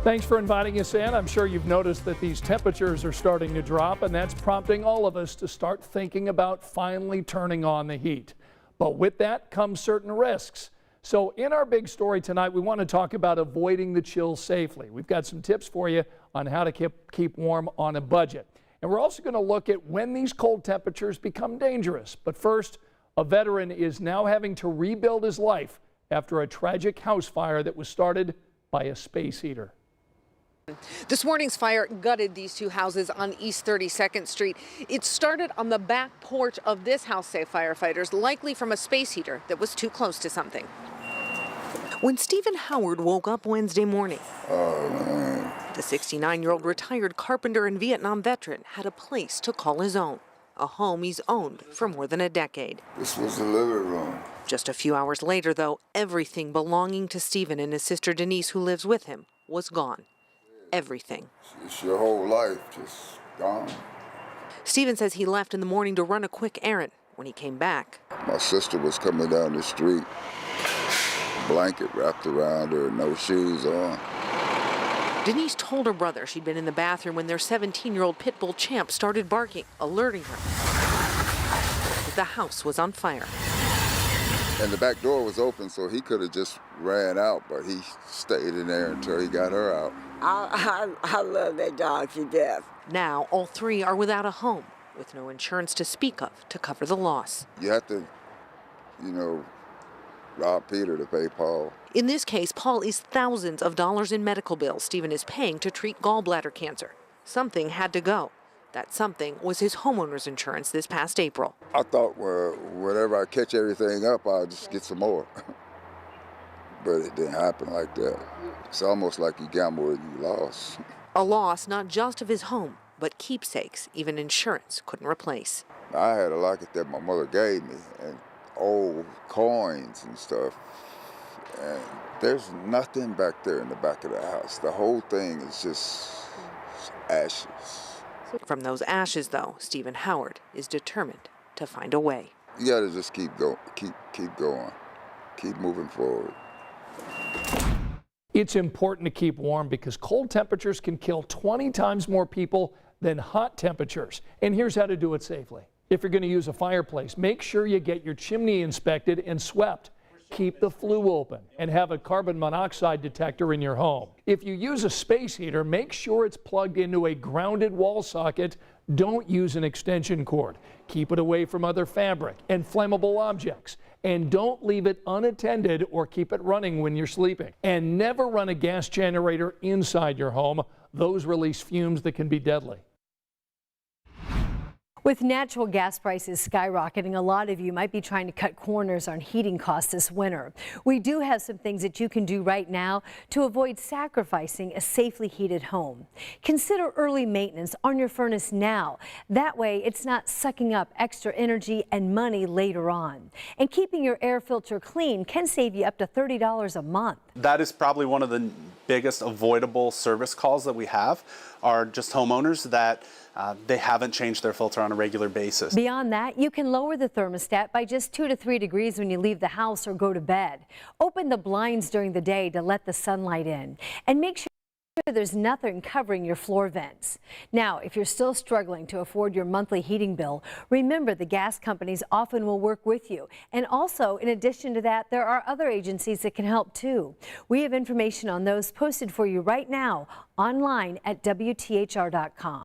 Thanks for inviting us in. I'm sure you've noticed that these temperatures are starting to drop, and that's prompting all of us to start thinking about finally turning on the heat. But with that comes certain risks. So in our big story tonight, we want to talk about avoiding the chill safely. We've got some tips for you on how to keep warm on a budget. And we're also going to look at when these cold temperatures become dangerous. But first, a veteran is now having to rebuild his life after a tragic house fire that was started by a space heater. This morning's fire gutted these two houses on East 32nd Street. It started on the back porch of this house, say firefighters, likely from a space heater that was too close to something. When Stephen Howard woke up Wednesday morning, the 69-year-old retired carpenter and Vietnam veteran had a place to call his own, a home he's owned for more than a decade. This was the living room. Just a few hours later, though, everything belonging to Stephen and his sister Denise, who lives with him, was gone. Everything. It's your whole life just gone. Stephen says he left in the morning to run a quick errand. When he came back, My sister was coming down the street, blanket wrapped around her, no shoes on. Denise told her brother she'd been in the bathroom when their 17-year-old pit bull Champ started barking, alerting her that the house was on fire. And the back door was open, so he could have just ran out, but he stayed in there until he got her out. I love that dog to death. Now, all three are without a home, with no insurance to speak of to cover the loss. You have to, rob Peter to pay Paul. In this case, Paul is thousands of dollars in medical bills Stephen is paying to treat gallbladder cancer. Something had to go. That something was his homeowner's insurance this past April. I thought, well, whenever I catch everything up, I'll just get some more. But it didn't happen like that. It's almost like you gambled and you lost. A loss not just of his home, but keepsakes even insurance couldn't replace. I had a locket that my mother gave me and old coins and stuff. And there's nothing back there in the back of the house. The whole thing is just ashes. From those ashes, though, Stephen Howard is determined to find a way. You got to just keep going, keep moving forward. It's important to keep warm because cold temperatures can kill 20 times more people than hot temperatures. And here's how to do it safely. If you're going to use a fireplace, make sure you get your chimney inspected and swept. Keep the flue open and have a carbon monoxide detector in your home. If you use a space heater, make sure it's plugged into a grounded wall socket. Don't use an extension cord. Keep it away from other fabric and flammable objects. And don't leave it unattended or keep it running when you're sleeping. And never run a gas generator inside your home. Those release fumes that can be deadly. With natural gas prices skyrocketing, a lot of you might be trying to cut corners on heating costs this winter. We do have some things that you can do right now to avoid sacrificing a safely heated home. Consider early maintenance on your furnace now. That way it's not sucking up extra energy and money later on. And keeping your air filter clean can save you up to $30 a month. That is probably one of the biggest avoidable service calls that we have, are just homeowners that they haven't changed their filter on a regular basis. Beyond that, you can lower the thermostat by just 2 to 3 degrees when you leave the house or go to bed. Open the blinds during the day to let the sunlight in. And make sure there's nothing covering your floor vents. Now, if you're still struggling to afford your monthly heating bill, remember the gas companies often will work with you. And also, in addition to that, there are other agencies that can help too. We have information on those posted for you right now online at WTHR.com.